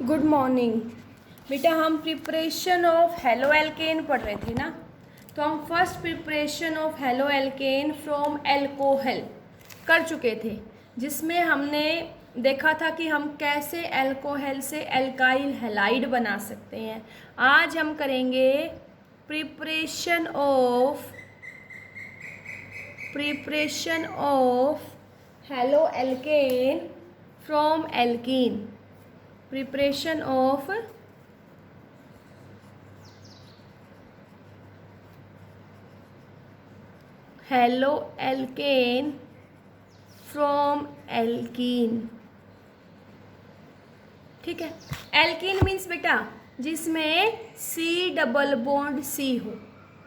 Good morning बेटा। हम preparation of halo alkane पढ़ रहे थे ना, तो हम first preparation of halo alkane from alcohol कर चुके थे, जिसमें हमने देखा था कि हम कैसे एल्कोहल से एल्काइल हैलाइड बना सकते हैं। आज हम करेंगे preparation of halo alkane from alkene. Preparation of halo alkane from alkene. ठीक है। एल्कीन मीन्स बेटा जिसमें सी डबल बॉन्ड सी हो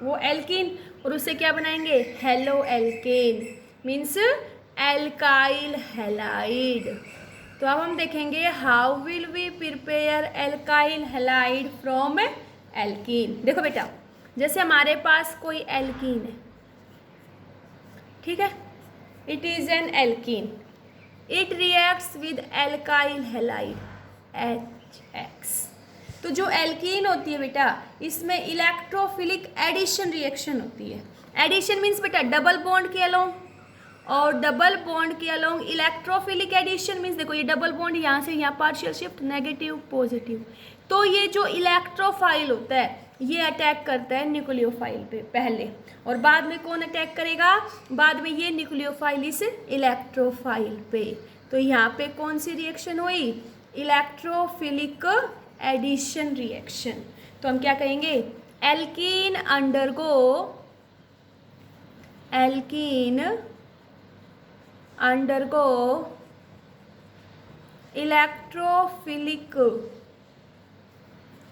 वो एल्कीन, और उससे क्या बनाएंगे? Haloalkane means alkyl halide. तो अब हम देखेंगे how will we prepare alkyl halide from alkene. देखो बेटा, जैसे हमारे पास कोई एल्कीन है, ठीक है, it is an alkene, it reacts with alkyl halide HX। तो जो एल्कीन होती है बेटा, इसमें इलेक्ट्रोफिलिक एडिशन रिएक्शन होती है। एडिशन मीन्स बेटा डबल बॉन्ड के अलोंग, और डबल बॉन्ड के अलोंग इलेक्ट्रोफिलिक एडिशन मीन्स देखो ये डबल बॉन्ड यहाँ से यहाँ पार्शियल शिफ्ट नेगेटिव पॉजिटिव। तो ये जो इलेक्ट्रोफाइल होता है ये अटैक करता है न्यूक्लियोफाइल पे पहले, और बाद में कौन अटैक करेगा? बाद में ये न्यूक्लियोफाइल इस इलेक्ट्रोफाइल पे। तो यहाँ पे कौन सी रिएक्शन हुई? Electrophilic addition reaction. तो हम क्या कहेंगे? Alkene undergo electrophilic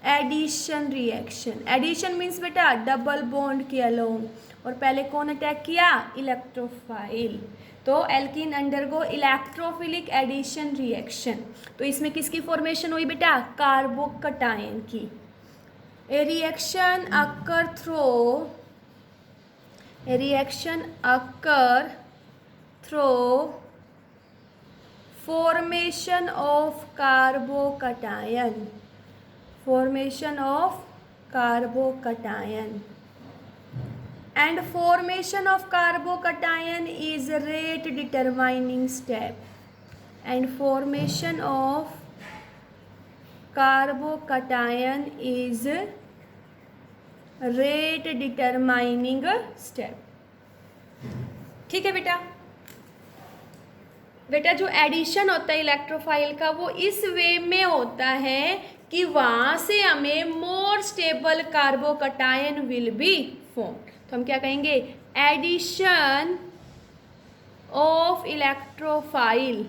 addition reaction. Addition means बेटा डबल बॉन्ड के अलोंग, और पहले कौन अटैक किया? इलेक्ट्रोफाइल। तो alkene undergo electrophilic addition reaction. तो इसमें किसकी फॉर्मेशन हुई बेटा? कार्बोकटायन की। A reaction occur through formation of carbocation and formation of carbocation is rate determining step, and formation of carbocation is rate determining step। ठीक है बेटा। बेटा जो एडिशन होता है इलेक्ट्रोफाइल का वो इस वे में होता है कि वहाँ से हमें more stable carbocation will be form. तो हम क्या कहेंगे? Addition of electrophile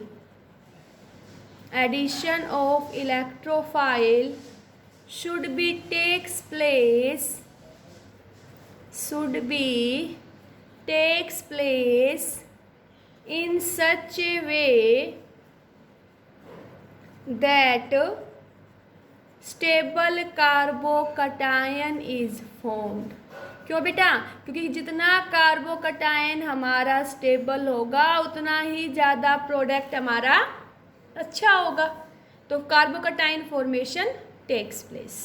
should be takes place in such a way that stable carbocation is formed। क्यों बेटा? क्योंकि जितना कार्बोकटायन हमारा स्टेबल होगा उतना ही ज़्यादा प्रोडक्ट हमारा अच्छा होगा। तो कार्बोकटायन फॉर्मेशन टेक्स प्लेस।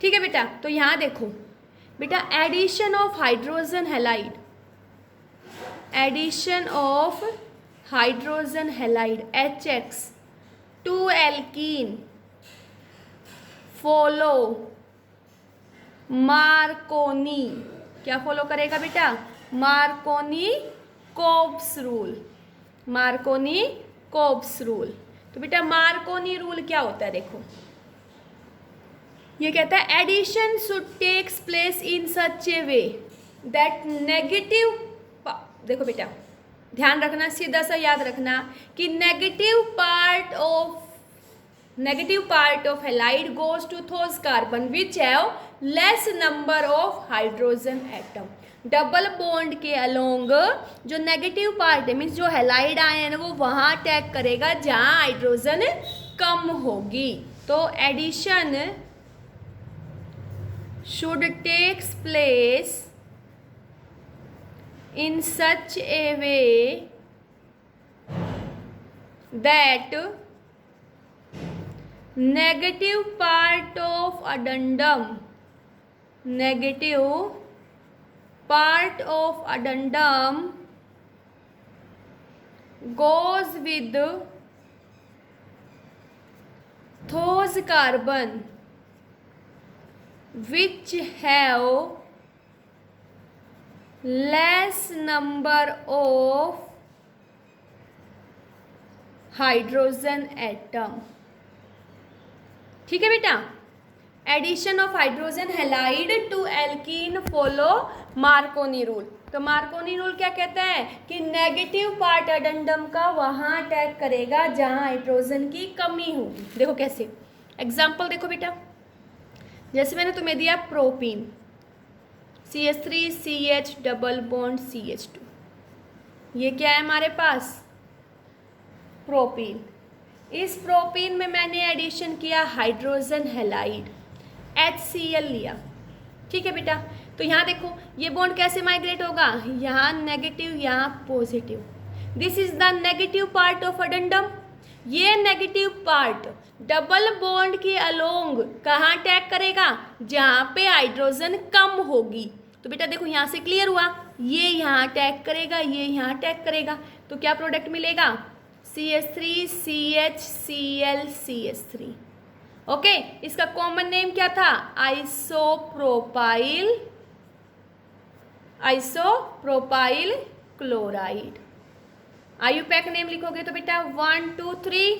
ठीक है बेटा। तो यहाँ देखो बेटा, addition of hydrogen halide, addition of hydrogen halide HX to alkene follow Markovnikov. क्या फॉलो करेगा बेटा? Markovnikov's rule. तो बेटा मार्कोनी रूल क्या होता है? देखो ये कहता है addition should takes place in such a way that negative. देखो बेटा ध्यान रखना, सीधा सा याद रखना कि negative part of halide goes to those carbon which have less number of hydrogen atom. Double bond के अलोंग जो नेगेटिव पार्ट है मीन्स जो हैलाइड आयन वो वहाँ अटैक करेगा जहाँ हाइड्रोजन कम होगी। तो addition should takes place in such a way that negative part of addendum, negative part of addendum goes with those carbon which have less number of hydrogen atom। ठीक है बेटा, addition of hydrogen halide to alkene follow Markovnikov rule. तो Markovnikov rule क्या कहता है कि negative part addendum का वहाँ अटैक करेगा जहाँ हाइड्रोजन की कमी होगी। देखो कैसे, एग्जाम्पल देखो बेटा, जैसे मैंने तुम्हें दिया propene CH3CH double bond CH2, ये क्या है हमारे पास प्रोपीन। इस प्रोपीन में मैंने एडिशन किया हाइड्रोजन हैलाइड HCl लिया। ठीक है बेटा, तो यहाँ देखो ये बॉन्ड कैसे माइग्रेट होगा, यहाँ नेगेटिव यहाँ positive. This is the negative part of addendum. ये नेगेटिव पार्ट डबल बॉन्ड के अलोंग कहाँ अटैक करेगा, जहाँ पे हाइड्रोजन कम होगी। तो बेटा देखो यहाँ से क्लियर हुआ, ये यहाँ अटैक करेगा, ये यहाँ अटैक करेगा, तो क्या प्रोडक्ट मिलेगा CH3CHCl CH3। ओके, इसका कॉमन नेम क्या था, आइसोप्रोपाइल क्लोराइड। आयुपैक नेम लिखोगे तो बेटा 1 2 3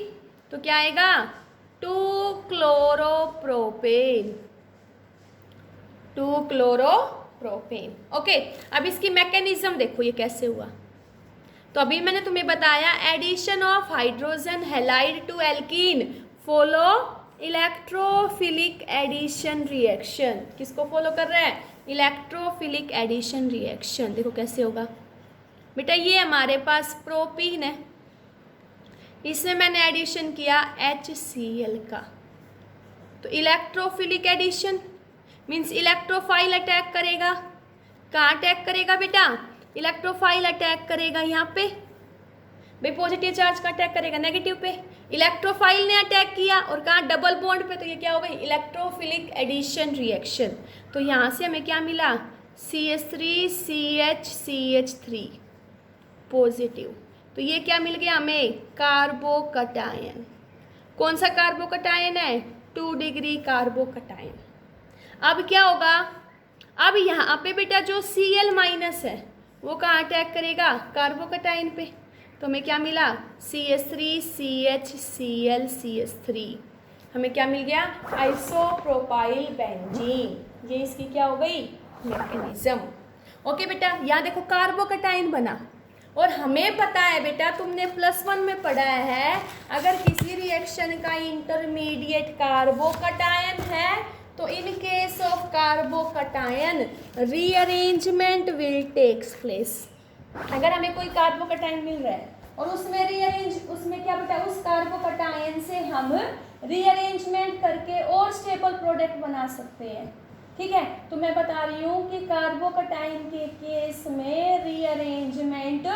तो क्या आएगा 2 क्लोरोप्रोपेन, 2 क्लोरोप्रोपेन। ओके, अब इसकी मैकेनिज्म देखो ये कैसे हुआ। तो अभी मैंने तुम्हें बताया addition of hydrogen halide to alkene follow electrophilic addition reaction. किसको फॉलो कर रहा है, इलेक्ट्रोफिलिक एडिशन रिएक्शन। देखो कैसे होगा बेटा, ये हमारे पास प्रोपीन है, इसमें मैंने एडिशन किया HCl का। तो electrophilic addition means electrophile attack करेगा। कहाँ अटैक करेगा बेटा, इलेक्ट्रोफाइल अटैक करेगा यहाँ पे। भाई पॉजिटिव चार्ज का अटैक करेगा नेगेटिव पे, इलेक्ट्रोफाइल ने अटैक किया और कहाँ डबल बॉन्ड पे, तो ये क्या हो गई इलेक्ट्रोफिलिक एडिशन रिएक्शन। तो यहाँ से हमें क्या मिला CH3CH3 पॉजिटिव। तो ये क्या मिल गया हमें कार्बोकटायन। कौन सा कार्बोकटायन है 2 डिग्री कार्बोकटायन। अब क्या होगा, अब यहाँ पे बेटा जो Cl माइनस है वो कहाँ अटैक करेगा कार्बोकटायन पे। तो हमें क्या मिला CH3CHCl CH3, हमें क्या मिल गया आइसोप्रोपाइल बेंजीन। ये इसकी क्या हो गई मैकेनिज्म। ओके बेटा, यहाँ देखो कार्बोकटायन बना और हमें पता है बेटा तुमने +1 में पढ़ा है अगर किसी रिएक्शन का इंटरमीडिएट कार्बोकटायन है तो in case of carbocation rearrangement will takes place. अगर हमें कोई कार्बोकटायन मिल रहा है और उसमें क्या बेटा उस कार्बोकटायन से हम रीअरेंजमेंट करके और स्टेबल प्रोडक्ट बना सकते हैं। ठीक है, तो मैं बता रही हूँ कि कार्बोकटायन के केस में रीअरेंजमेंट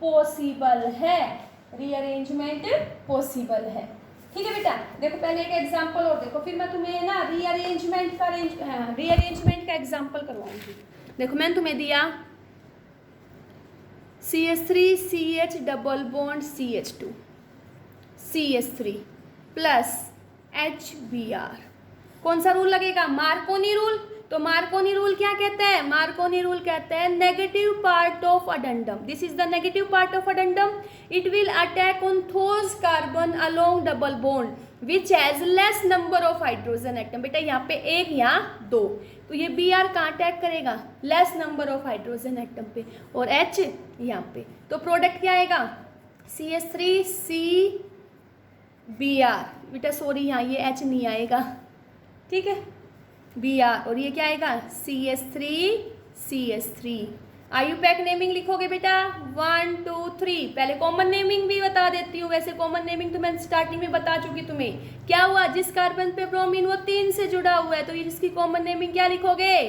पॉसिबल है, रीअरेंजमेंट पॉसिबल है। ठीक है बेटा, देखो पहले एक एग्जांपल और देखो, फिर मैं तुम्हें ना रीअरेंजमेंट का एग्जांपल करवाऊंगी। देखो मैंने तुम्हें दिया CH3CH double bond CH2 CH3 plus HBr। कौन सा रूल लगेगा मार्कोनी रूल। तो मार्कोनी रूल क्या कहता है, मार्कोनी रूल कहता है negative part of addendum, this is the negative part of addendum, it will attack on those carbon along double bond which has less number of hydrogen atom. बेटा यहाँ पे एक यहाँ 2, तो ये Br कहाँ अटैक करेगा less number of hydrogen atom पे और H यहाँ पे। तो प्रोडक्ट क्या आएगा CH3CBr। बेटा सॉरी यहाँ ये H नहीं आएगा, ठीक है Br, और ये क्या आएगा CH3CH3। आयुपैक नेमिंग लिखोगे बेटा 1 2 3। पहले कॉमन नेमिंग भी बता देती हूँ, वैसे कॉमन नेमिंग तो मैं स्टार्टिंग में बता चुकी तुम्हें। क्या हुआ जिस कार्बन पे ब्रोमीन वो 3 से जुड़ा हुआ है तो इसकी कॉमन नेमिंग क्या लिखोगे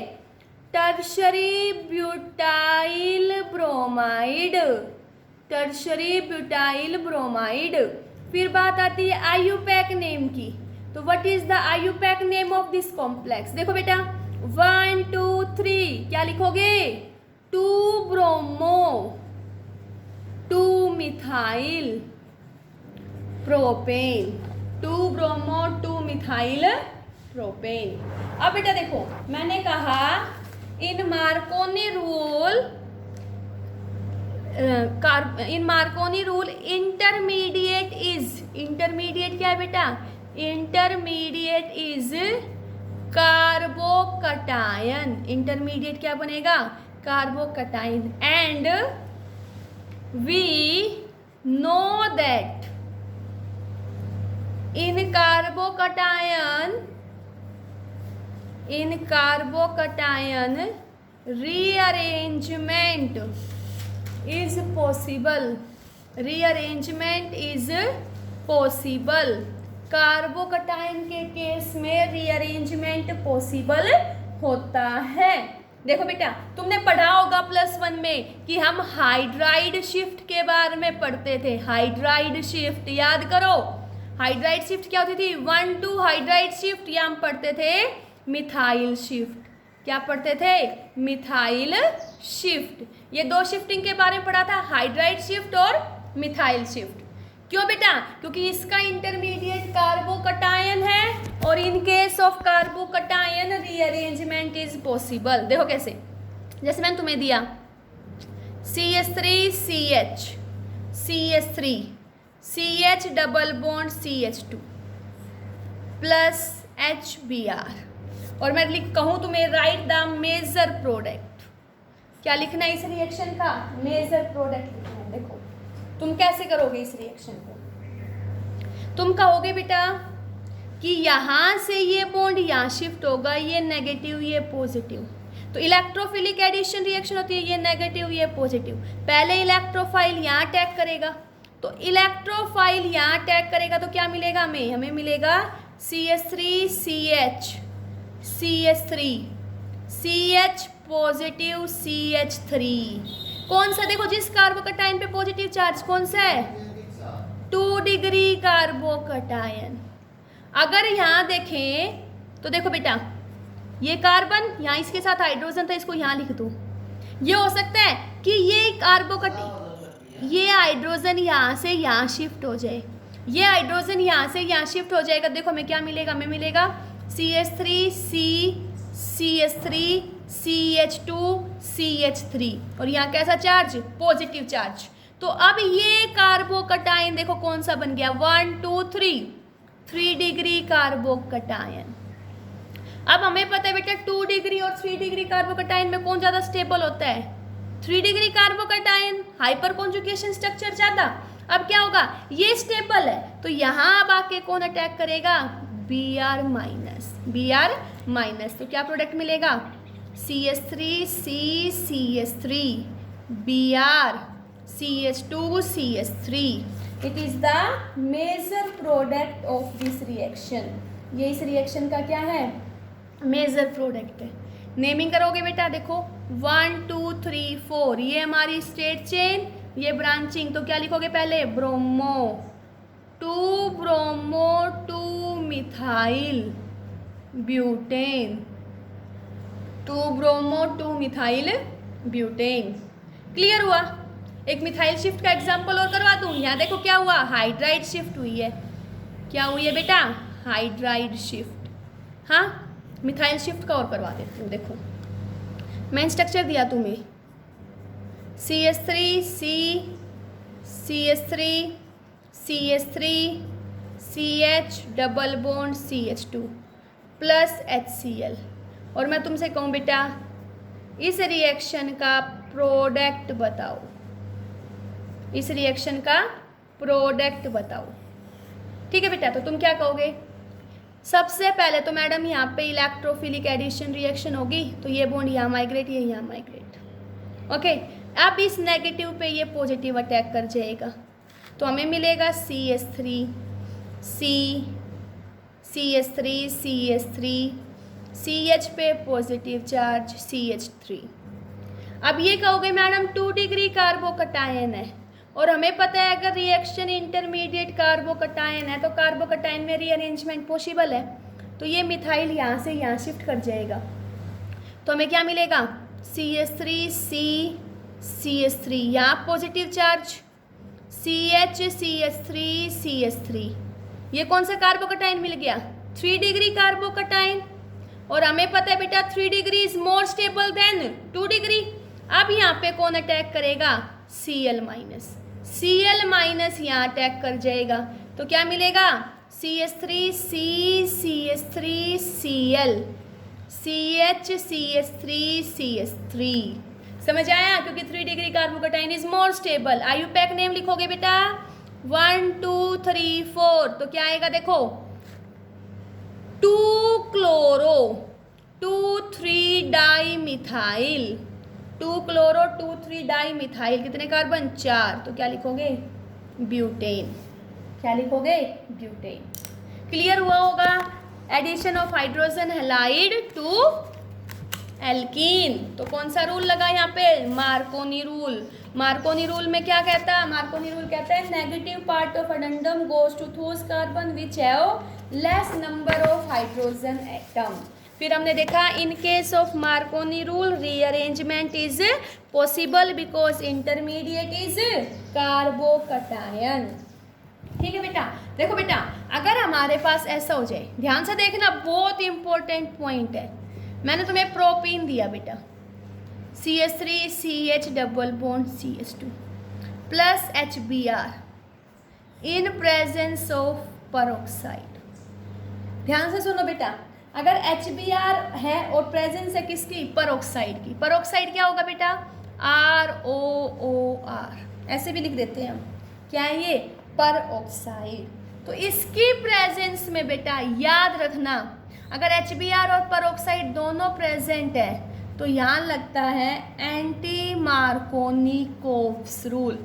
tertiary butyl bromide, tertiary butyl bromide. फिर बात आती है आयुपैक नेम की, तो what is the IUPAC name of this complex? देखो बेटा 1 2 3 क्या लिखोगे? 2 bromo 2 methyl propane, 2 bromo 2 methyl propane. अब बेटा देखो मैंने कहा इन मार्कोनी रूल इंटरमीडिएट क्या है बेटा? Intermediate is carbocation. इंटरमीडिएट क्या बनेगा? Carbocation. And we know that in carbocation rearrangement is possible। rearrangement is possible। Carbocation के केस में रीअरेंजमेंट पॉसिबल होता है। देखो बेटा तुमने पढ़ा होगा +1 में कि हम हाइड्राइड शिफ्ट के बारे में पढ़ते थे। हाइड्राइड शिफ्ट याद करो। हाइड्राइड शिफ्ट क्या होती थी? 1 2 हाइड्राइड शिफ्ट, या हम पढ़ते थे मिथाइल शिफ्ट। क्या पढ़ते थे? Methyl shift. ये 2 शिफ्टिंग के बारे में पढ़ा था, हाइड्राइड शिफ्ट और मिथाइल शिफ्ट। क्यों बेटा? क्योंकि इसका इंटरमीडिएट कार्बोकटायन है और in case of carbocation rearrangement is possible. देखो कैसे, जैसे मैंने तुम्हें दिया CH3CH CH3 CH double bond CH2 plus HBr, और मैं कहूँ तुम्हें राइट द मेजर प्रोडक्ट। क्या लिखना है इस रिएक्शन का? मेजर प्रोडक्ट लिखना है। देखो तुम कैसे करोगे इस रिएक्शन को? तुम कहोगे बेटा कि यहाँ से ये बॉन्ड यहाँ शिफ्ट होगा, ये नेगेटिव ये पॉजिटिव, तो इलेक्ट्रोफिलिक एडिशन रिएक्शन होती है, ये नेगेटिव ये पॉजिटिव। पहले इलेक्ट्रोफाइल यहाँ अटैक करेगा, तो इलेक्ट्रोफाइल यहाँ अटैक करेगा तो क्या मिलेगा हमें? हमें मिलेगा CH3CH CH3 CH positive CH3। कौन सा? देखो जिस कार्बोकटायन पे पॉजिटिव चार्ज कौन सा है? 2 डिग्री कार्बोकटायन। अगर यहाँ देखें तो देखो बेटा ये कार्बन यहाँ इसके साथ हाइड्रोजन था, इसको यहाँ लिख दो। ये हो सकता है कि ये हाइड्रोजन यहाँ से यहाँ शिफ्ट हो जाए, ये हाइड्रोजन यहाँ से यहाँ शिफ्ट हो जाएगा। देखो हमें क्या मिलेगा? हमें मिलेगा CH3 CH2 CH3, और यहाँ कैसा चार्ज? Positive charge. तो अब ये कार्बोकटायन देखो कौन सा बन गया? 1 2 3 डिग्री कार्बोकटायन। अब हमें पता है बेटा 2 डिग्री और 3 डिग्री कार्बोकटायन में कौन ज़्यादा स्टेबल होता है? 3 degree carbocation, hyper conjugation structure ज़्यादा। अब क्या होगा? ये स्टेबल है, तो यहाँ अब आके कौन अटैक करेगा? Br minus. तो क्या प्रोडक्ट मिलेगा? CH3CH3 Br CH2 CH3। It is the major product of this reaction. ये इस रिएक्शन का क्या है? मेजर प्रोडक्ट है। नेमिंग करोगे बेटा, देखो 1 2 3 4 ये हमारी स्टेट चेन, ये ब्रांचिंग। तो क्या लिखोगे पहले? Bromo 2 bromo 2 methyl butane, 2 bromo 2 methyl butane. Clear हुआ? एक मिथाइल शिफ्ट का एग्जांपल और करवा दूँ। यहाँ देखो क्या हुआ? हाइड्राइड शिफ्ट हुई है। क्या हुई है बेटा? Hydride shift. हाँ, मिथाइल शिफ्ट का और करवा देती हूँ। देखो मैं स्ट्रक्चर दिया तुम्हें, CH3 CH double bond CH2 plus HCl, और मैं तुमसे कहूँ बेटा इस रिएक्शन का प्रोडक्ट बताओ। इस रिएक्शन का प्रोडक्ट बताओ। ठीक है बेटा, तो तुम क्या कहोगे? सबसे पहले तो मैडम यहाँ पे इलेक्ट्रोफिलिक एडिशन रिएक्शन होगी, तो ये बॉन्ड यहाँ माइग्रेट, ये यहाँ माइग्रेट। ओके, अब इस नेगेटिव पे ये पॉजिटिव अटैक कर जाएगा, तो हमें मिलेगा CH3 CH पे पॉजिटिव चार्ज CH3। अब ये कहोगे मैडम 2 डिग्री कार्बोकटायन है, और हमें पता है अगर रिएक्शन इंटरमीडिएट कार्बोकटायन है तो कार्बोकटायन में रीअरेंजमेंट पॉसिबल है, तो ये मिथाइल यहाँ से यहाँ शिफ्ट कर जाएगा, तो हमें क्या मिलेगा CH3 CH3, यहाँ positive charge CH CH3 CH3, ये कौन सा कार्बोकटायन मिल गया 3 डिग्री कार्बोकटायन, और हमें पता है बेटा 3 degree is more stable then 2 degree. अब यहाँ पे कौन अटैक करेगा Cl माइनस यहाँ अटैक कर जाएगा, तो क्या मिलेगा CH3 CH3 Cl CH CH3 CH3। समझ आया, क्योंकि 3 degree carbocation is more stable. IUPAC name लिखोगे बेटा 1 2 3 4, तो क्या आएगा देखो 2 chloro 2 3 di methyl, 2 chloro 2 3 di methyl, कितने कार्बन 4, तो क्या लिखोगे ब्यूटेन, क्या लिखोगे ब्यूटेन। क्लियर हुआ होगा, addition of hydrogen halide to alkene. तो कौन सा रूल लगा यहाँ पे मार्कोनी रूल। मार्कोनी रूल में क्या कहता है, मार्कोनी रूल कहता है negative part of addendum goes to those carbon which have less number of hydrogen atom. फिर हमने देखा in case of Markovnikov rule rearrangement is possible because intermediate is carbocation. ठीक है बेटा, देखो बेटा अगर हमारे पास ऐसा हो जाए, ध्यान से देखना बहुत इंपॉर्टेंट पॉइंट है, मैंने तुम्हें प्रोपीन दिया बेटा CH3 CH double bond CH2 plus HBr in presence of peroxide. ध्यान से सुनो बेटा, अगर HBr है और प्रेजेंस है किसकी पेरोक्साइड की, पेरोक्साइड क्या होगा बेटा ROOR, ऐसे भी लिख देते हैं हम, क्या है ये पेरोक्साइड। तो इसकी प्रेजेंस में बेटा याद रखना अगर HBr और पेरोक्साइड दोनों प्रेजेंट है तो यहाँ लगता है एंटी मार्कोनी-कोव्स रूल,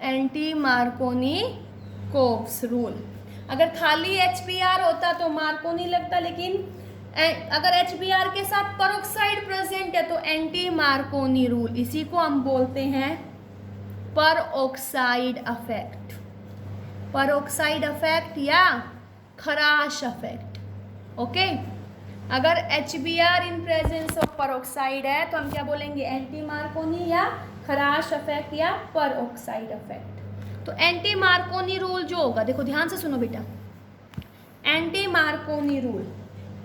एंटी मार्कोनी-कोव्स रूल। अगर खाली HBr होता तो मार्कोनी लगता, लेकिन अगर HBr के साथ पेरोक्साइड प्रेजेंट है तो एंटी मार्कोनी रूल, इसी को हम बोलते हैं पेरोक्साइड इफेक्ट, पेरोक्साइड इफेक्ट या खराश इफेक्ट। ओके, अगर HBr in presence of peroxide है तो हम क्या बोलेंगे एंटी मार्कोनी या खराश इफेक्ट या पेरोक्साइड इफेक्ट। तो एंटी मार्कोनी रूल जो होगा, देखो ध्यान से सुनो बेटा, anti Markovnikov rule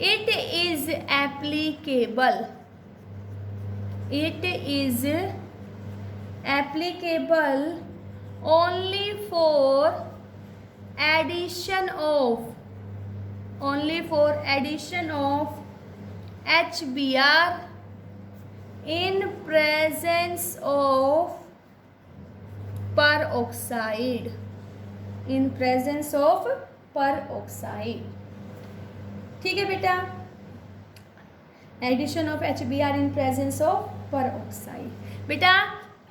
it is applicable, it is applicable only for addition of, only for addition of HBr in presence of peroxide, in presence of peroxide। ठीक है बेटा, addition of HBr in presence of peroxide। बेटा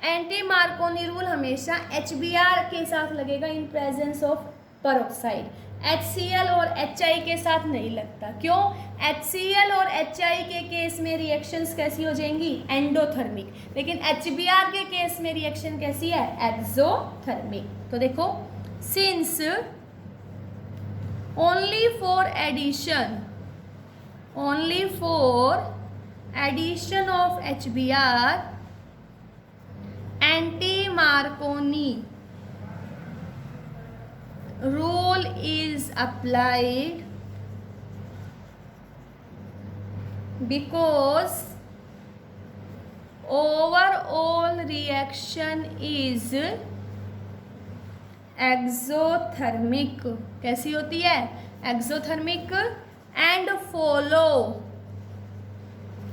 anti Markovnikov rule हमेशा HBr के साथ लगेगा in presence of peroxide, HCl और HI के साथ नहीं लगता। क्यों? HCl और HI के केस में रिएक्शंस कैसी हो जाएंगी एंडोथर्मिक, लेकिन HBr के केस में रिएक्शन कैसी है एक्सोथर्मिक। तो देखो since only for addition, only for addition of HBr anti Markovnikov rule is applied because overall reaction is exothermic। कैसी होती है एक्सोथर्मिक, एंड फॉलो,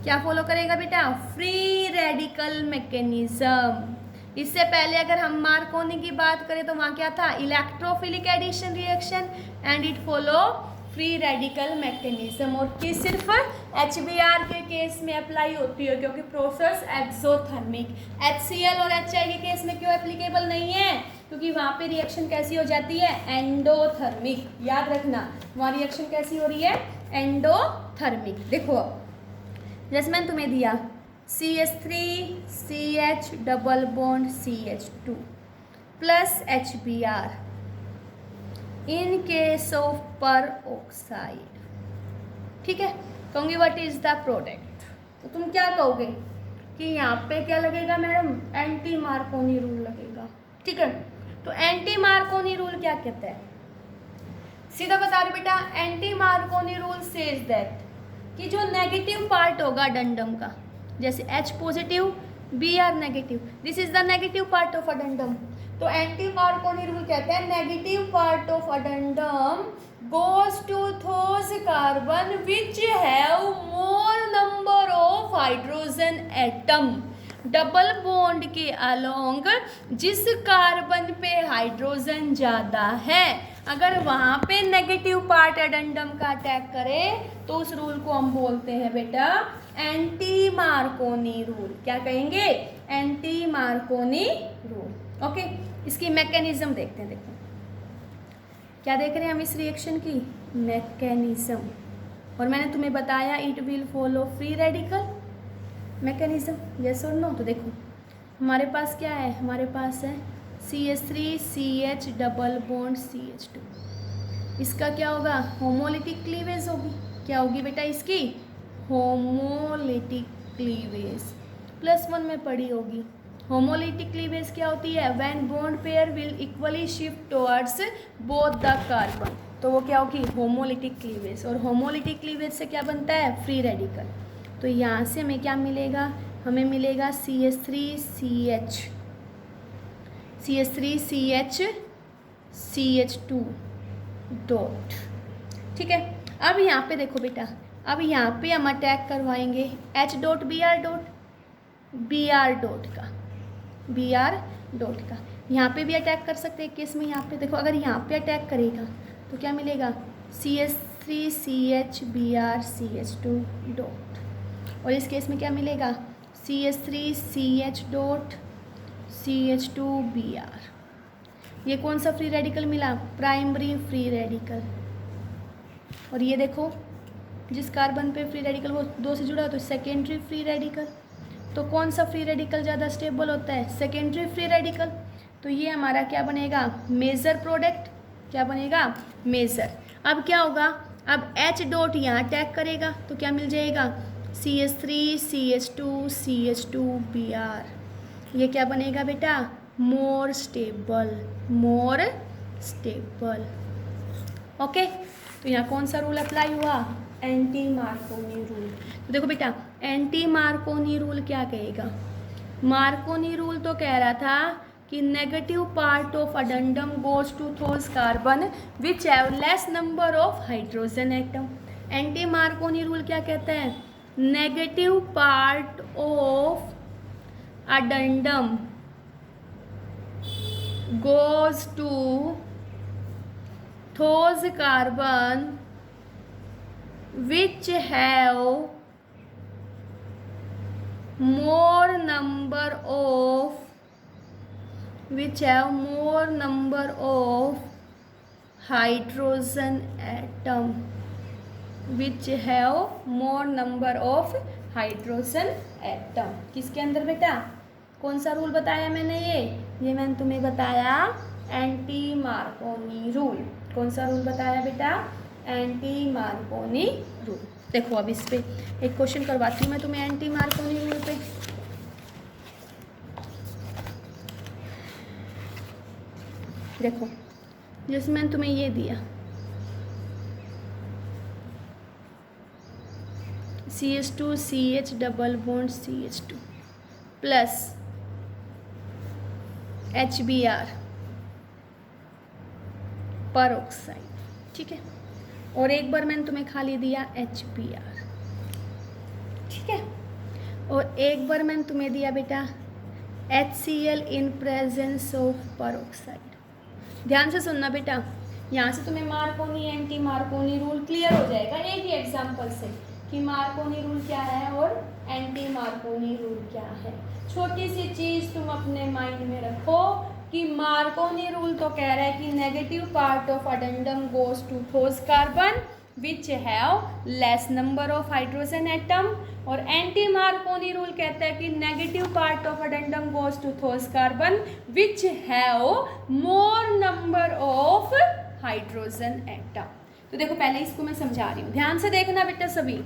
क्या फॉलो करेगा बेटा फ्री रेडिकल मैकेनिज्म। इससे पहले अगर हम मार्कोनी की बात करें तो वहाँ क्या था electrophilic addition reaction and it follow free radical mechanism, और कि सिर्फ HBr के केस में अप्लाई होती है क्योंकि प्रोसेस एक्सोथर्मिक। HCl और HI के केस में क्यों एप्लीकेबल नहीं है, क्योंकि वहाँ पे रिएक्शन कैसी हो जाती है एंडोथर्मिक। याद रखना वहाँ रिएक्शन कैसी हो रही है एंडोथर्मिक। देखो जैसे मैंने तुम्हें दिया CH3 CH double bond CH2 plus HBr in case of पर ऑक्साइड। ठीक है, कहूँगी व्हाट इज द प्रोडक्ट, तो तुम क्या कहोगे कि यहाँ पे क्या लगेगा मैडम, एंटी मार्कोनी रूल लगेगा। ठीक है, तो एंटी मार्कोनी रूल क्या कहता है, सीधा बता रही बेटा, anti Markovnikov rule says that कि जो नेगेटिव पार्ट होगा अडेंडम का, जैसे H positive Br negative, this is the negative part of addendum, तो एंटी मार्कोनी रूल कहते हैं negative part of addendum goes to those carbon which have more number of hydrogen atom, double bond के along जिस carbon पे hydrogen ज़्यादा है, अगर वहाँ पे नेगेटिव पार्ट एडेंडम का अटैक करे तो उस रूल को हम बोलते हैं बेटा एंटी मार्कोनी रूल। क्या कहेंगे, एंटी मार्कोनी रूल। ओके, इसकी मैकेनिज्म देखते हैं। देखो क्या देख रहे हैं हम इस रिएक्शन की मैकेनिज्म, और मैंने तुम्हें बताया it will follow free radical mechanism, yes और नो। तो देखो हमारे पास क्या है, हमारे पास है CH3CH डबल बॉन्ड CH2, इसका क्या होगा, होमोलिटिक क्लीवेज होगी। क्या होगी बेटा इसकी, होमोलिटिक क्लीवेज, +1 में पढ़ी होगी। होमोलिटिक क्लीवेज क्या होती है, when bond pair will equally shift towards both the carbon, तो वो क्या होगी, होमोलिटिक क्लीवेज। और होमोलिटिक क्लीवेज से क्या बनता है, फ्री रेडिकल। तो यहाँ से हमें क्या मिलेगा, हमें मिलेगा CH3CH2 डॉट। ठीक है, अब यहाँ पे देखो बेटा, अब यहाँ पे हम अटैक करवाएंगे H डॉट Br डॉट का, यहाँ पे भी अटैक कर सकते हैं केस में। यहाँ पे देखो, अगर यहाँ पे अटैक करेगा तो क्या मिलेगा, CH3CHBr डॉट, और इस केस में क्या मिलेगा, CH3CH डॉट CH2Br। ये कौन सा फ्री रेडिकल मिला, प्राइमरी फ्री रेडिकल। और ये देखो जिस कार्बन पे फ्री रेडिकल वो 2 से जुड़ा हो तो सेकेंडरी फ्री रेडिकल। तो कौन सा फ्री रेडिकल ज़्यादा स्टेबल होता है, सेकेंडरी फ्री रेडिकल। तो ये हमारा क्या बनेगा, मेजर प्रोडक्ट। क्या बनेगा, मेजर। अब क्या होगा, अब H डॉट यहाँ अटैक करेगा तो क्या मिल जाएगा, CH3CH2CH2Br। ये क्या बनेगा बेटा, मोर स्टेबल। ओके, तो यहाँ कौन सा रूल अप्लाई हुआ, एंटी मार्कोनी रूल। तो देखो बेटा, एंटी मार्कोनी रूल क्या कहेगा, मार्कोनी रूल तो कह रहा था कि negative part of addendum goes to those carbon which have less number of hydrogen atom. Anti Markovnikov rule क्या कहता है, negative part of addendum goes to those carbon which have more number of hydrogen atom, किसके अंदर बेटा, कौन सा rule बताया मैंने, ये मैंने तुम्हें बताया एंटी मार्कोनी रूल। कौन सा रूल बताया बेटा, एंटी मार्कोनी रूल। देखो अब इस पे एक क्वेश्चन करवाती हूँ मैं तुम्हें एंटी मार्कोनी रूल पे। देखो जिसमें मैंने तुम्हें ये दिया CH2CH double bond CH2 plus HBr पर ऑक्साइड। ठीक है, और एक बार मैंने तुम्हें खाली दिया HBr। ठीक है, और एक बार मैंने तुम्हें दिया बेटा HCl इन प्रेजेंस ऑफ पर ऑक्साइड। ध्यान से सुनना बेटा, यहाँ से तुम्हें Markovnikov anti Markovnikov rule clear हो जाएगा एक ही एग्जाम्पल से कि मार्कोनी रूल क्या है और एंटी मार्कोनी रूल क्या है। छोटी सी चीज़ तुम अपने माइंड में रखो कि मार्कोनी रूल तो कह रहा है कि negative part of addendum goes to those carbon which have less number of hydrogen atom, और एंटी मार्कोनी रूल कहता है कि negative part of addendum goes to those carbon which have more number of hydrogen atom. तो देखो पहले इसको मैं समझा रही हूँ, ध्यान से देखना बेटा सभी।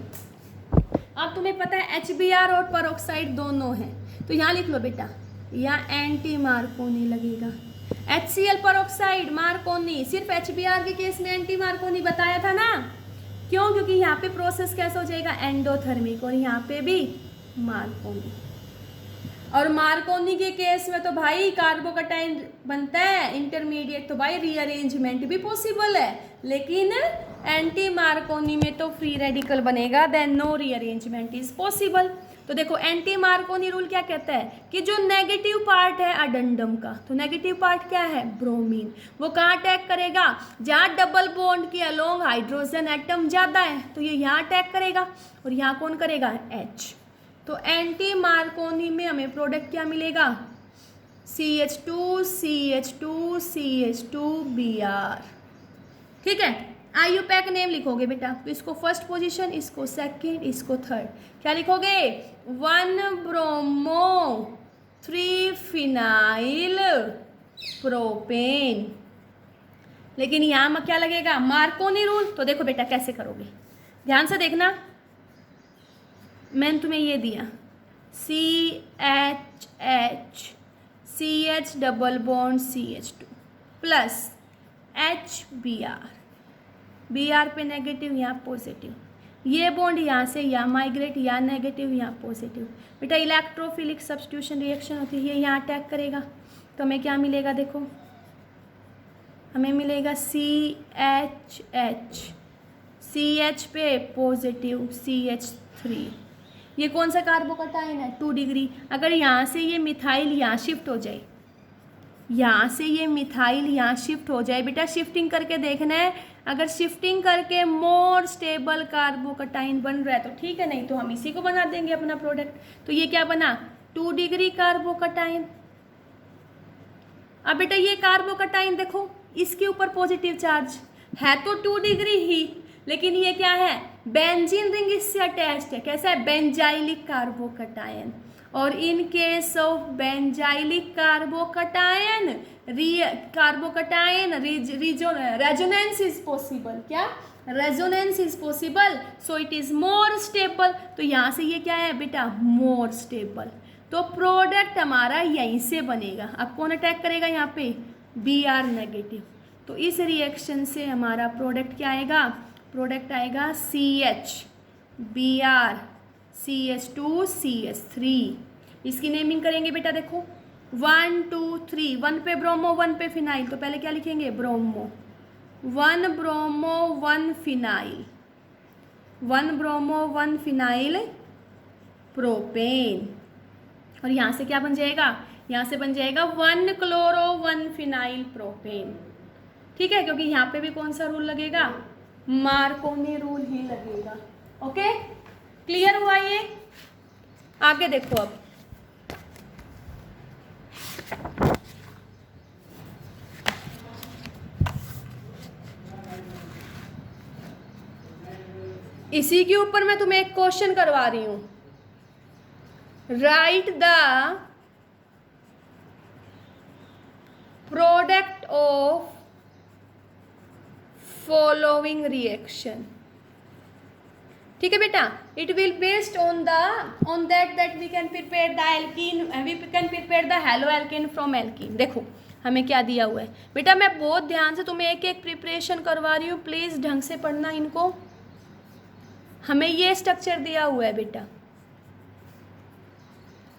अब तुम्हें पता है HBr और परऑक्साइड दोनों हैं, तो यहाँ लिख लो बेटा, यहाँ एंटी मार्कोनी लगेगा। HCl परऑक्साइड मार्कोनी, सिर्फ HBr के केस में एंटी मार्कोनी बताया था ना, क्यों? क्योंकि यहाँ पे प्रोसेस कैसा हो जाएगा, एंडोथर्मिक, और यहाँ पे भी मार्कोनी। और मार्कोनी के केस में तो भाई कार्बोकटाइन बनता है इंटरमीडिएट, तो भाई रीअरेंजमेंट भी पॉसिबल है, लेकिन एंटी मार्कोनी में तो फ्री रेडिकल बनेगा, then no rearrangement is possible. तो देखो एंटी मार्कोनी रूल क्या कहता है कि जो नेगेटिव पार्ट है अडेंडम का, तो नेगेटिव पार्ट क्या है, ब्रोमीन, वो कहाँ अटैक करेगा, जहाँ डबल बॉन्ड के अलोंग हाइड्रोजन एटम ज़्यादा है, तो ये यहाँ अटैक करेगा, और यहाँ कौन करेगा, H। तो एंटी मार्कोनी में हमें प्रोडक्ट क्या मिलेगा, CH2 CH2 CH2Br। ठीक है, IUPAC नेम लिखोगे बेटा, तो इसको फर्स्ट पोजीशन, इसको सेकंड, इसको थर्ड, क्या लिखोगे, 1 ब्रोमो 3 फिनाइल प्रोपेन। लेकिन यहाँ में क्या लगेगा, मार्कोनी रूल। तो देखो बेटा कैसे करोगे, ध्यान से देखना, मैंने तुम्हें ये दिया CHH CH double bond CH2 plus HBr, Br पे नेगेटिव यहाँ पॉजिटिव, ये बॉन्ड यहाँ से यहाँ माइग्रेट, यहाँ नेगेटिव यहाँ पॉजिटिव। बेटा इलेक्ट्रोफिलिक सब्स्टिट्यूशन रिएक्शन होती है, यहाँ अटैक करेगा, तो हमें क्या मिलेगा, देखो हमें मिलेगा CHH, CH पे पॉजिटिव CH3। ये कौन सा कार्बोकटाइन है, 2 डिग्री। अगर यहाँ से ये मिथाइल यहाँ शिफ्ट हो जाए, यहाँ से ये मिथाइल यहाँ शिफ्ट हो जाए, बेटा शिफ्टिंग करके देखना है, अगर शिफ्टिंग करके मोर स्टेबल कार्बोकटाइन बन रहा है तो ठीक है, नहीं तो हम इसी को बना देंगे अपना प्रोडक्ट। तो ये क्या बना, 2 डिग्री कार्बोकटाइन। अब बेटा ये कार्बोकटाइन देखो, इसके ऊपर पॉजिटिव चार्ज है तो 2 डिग्री ही, लेकिन ये क्या है, बेंजीन रिंग इससे अटैच्ड है, कैसा है, बेंजाइलिक कार्बोकटाइन। और in case of benzylic carbocation resonance is possible, क्या, resonance is possible, so it is more stable. तो यहाँ से ये क्या है बेटा, मोर स्टेबल, तो प्रोडक्ट हमारा यहीं से बनेगा। अब कौन अटैक करेगा यहाँ पे, Br नेगेटिव, तो इस रिएक्शन से हमारा प्रोडक्ट क्या आएगा, प्रोडक्ट आएगा CH Br CH2 CH3। इसकी नेमिंग करेंगे बेटा, देखो 1 2 3, 1 पे ब्रोमो 1 पे फिनाइल, तो पहले क्या लिखेंगे, bromo, 1 bromo 1 phenyl, 1 bromo 1 phenyl propane. और यहाँ से क्या बन जाएगा, यहाँ से बन जाएगा 1 क्लोरो 1 फिनाइल प्रोपेन। ठीक है, क्योंकि यहाँ पे भी कौन सा रूल लगेगा, मार्कोनी रूल ही लगेगा। ओके, क्लियर हुआ ये? आगे देखो, अब इसी के ऊपर मैं तुम्हें एक क्वेश्चन करवा रही हूं, write the product of following reaction. ठीक है बेटा, it will based on that we can prepare the alkene, we can prepare the haloalkene from alkene. देखो हमें क्या दिया हुआ है बेटा, मैं बहुत ध्यान से तुम्हें एक एक प्रिपरेशन करवा रही हूँ, प्लीज़ ढंग से पढ़ना इनको। हमें ये स्ट्रक्चर दिया हुआ है बेटा,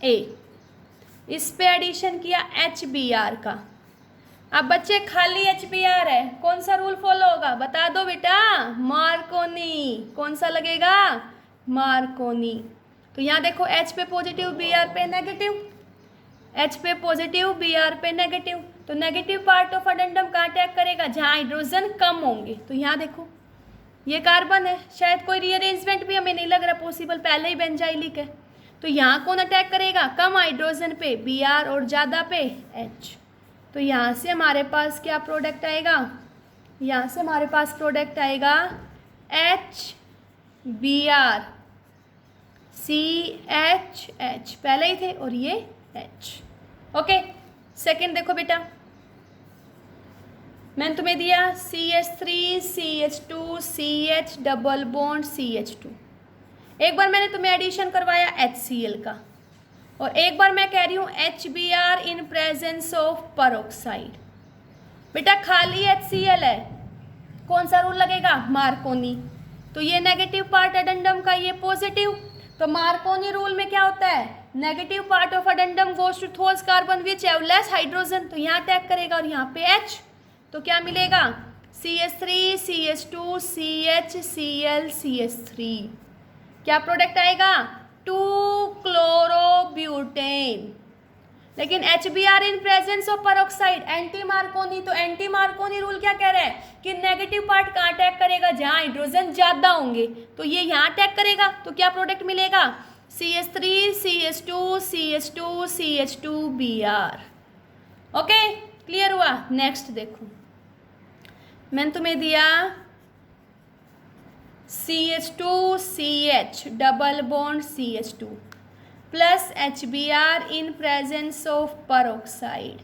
ए, इस पे एडिशन किया HBr का। अब बच्चे खाली HBr है, कौन सा रूल फॉलो होगा बता दो बेटा, मार्कोनी। कौन सा लगेगा, मार्कोनी। तो यहाँ देखो H पे पॉजिटिव Br पे नेगेटिव, H पे पॉजिटिव Br पे नेगेटिव, तो नेगेटिव पार्ट ऑफ अडेंडम का अटैक करेगा जहाँ हाइड्रोजन कम होंगे। तो यहाँ देखो ये कार्बन है, शायद कोई रीअरेंजमेंट भी हमें नहीं लग रहा पॉसिबल, पहले ही बेंजाइलिक है। तो यहाँ कौन अटैक करेगा, कम हाइड्रोजन पे Br और ज़्यादा पे H। तो यहाँ से हमारे पास क्या प्रोडक्ट आएगा, यहाँ से हमारे पास प्रोडक्ट आएगा HBr, CHH पहले ही थे और ये H। ओके, सेकेंड देखो बेटा, मैंने तुम्हें दिया CH3 CH2 CH double bond CH2। एक बार मैंने तुम्हें एडिशन करवाया HCl का, और एक बार मैं कह रही हूँ HBr in presence of peroxide. बेटा खाली HCl है, कौन सा रूल लगेगा? मार्कोनी। तो ये नेगेटिव पार्ट अडेंडम का, ये पॉजिटिव। तो मार्कोनी रूल में क्या होता है? Negative part of addendum goes to those carbon which have less hydrogen, तो यहाँ अटैक करेगा और यहाँ पे H, तो क्या मिलेगा? CH3 CH2 CH Cl CH3। क्या प्रोडक्ट आएगा? 2-क्लोरोब्यूटेन। लेकिन HBr in presence of peroxide, anti Markovnikov. तो एंटी मार्कोनी रूल क्या कह रहा है कि नेगेटिव पार्ट कहाँ अटैक करेगा? जहाँ हाइड्रोजन ज़्यादा होंगे, तो ये यहाँ अटैक करेगा। तो क्या प्रोडक्ट मिलेगा? CH3 CH2 CH2 CH2Br। Okay, clear हुआ? नेक्स्ट देखो, मैंने तुम्हें दिया CH2 CH double bond CH2 plus HBr in presence of peroxide.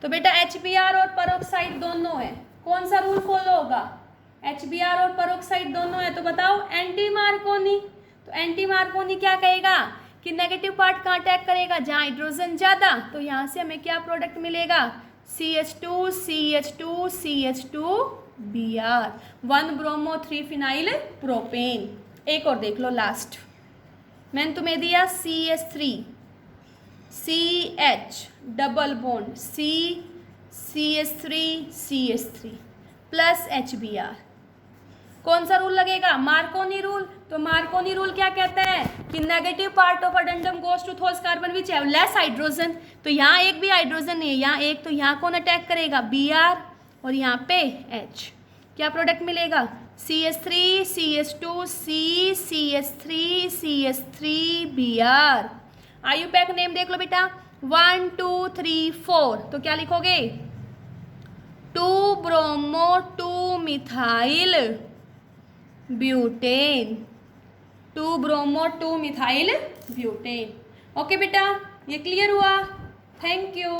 तो बेटा HBr और पेरोक्साइड दोनों है, कौन सा रूल फॉलो होगा? HBr और पेरोक्साइड दोनों है, तो बताओ एंटी मार्कोनी। तो एंटी मार्कोनी क्या कहेगा कि नेगेटिव पार्ट कहाँ अटैक करेगा? जहाँ हाइड्रोजन ज़्यादा। तो यहाँ से हमें क्या प्रोडक्ट मिलेगा? CH2 CH2 CH2Br, 1 bromo 3 phenyl propane. एक और देख लो, लास्ट मैंने तुम्हें दिया CH3 CH double bond CH3 CH3 plus HBr। कौन सा रूल लगेगा? Markovnikov rule. तो मार्कोनी रूल क्या कहता है कि negative part of addendum goes to those carbon which have less hydrogen. तो यहाँ एक भी हाइड्रोजन नहीं है, यहाँ एक, तो यहाँ कौन अटैक करेगा? Br, और यहाँ पे H। क्या प्रोडक्ट मिलेगा? CH3 CH2 CH3 CH3Br। IUPAC name देख लो बेटा, 1 2 3 4। तो क्या लिखोगे? 2 bromo 2 methyl butane, 2 bromo 2 methyl butane. Okay बेटा, ये क्लियर हुआ? Thank you.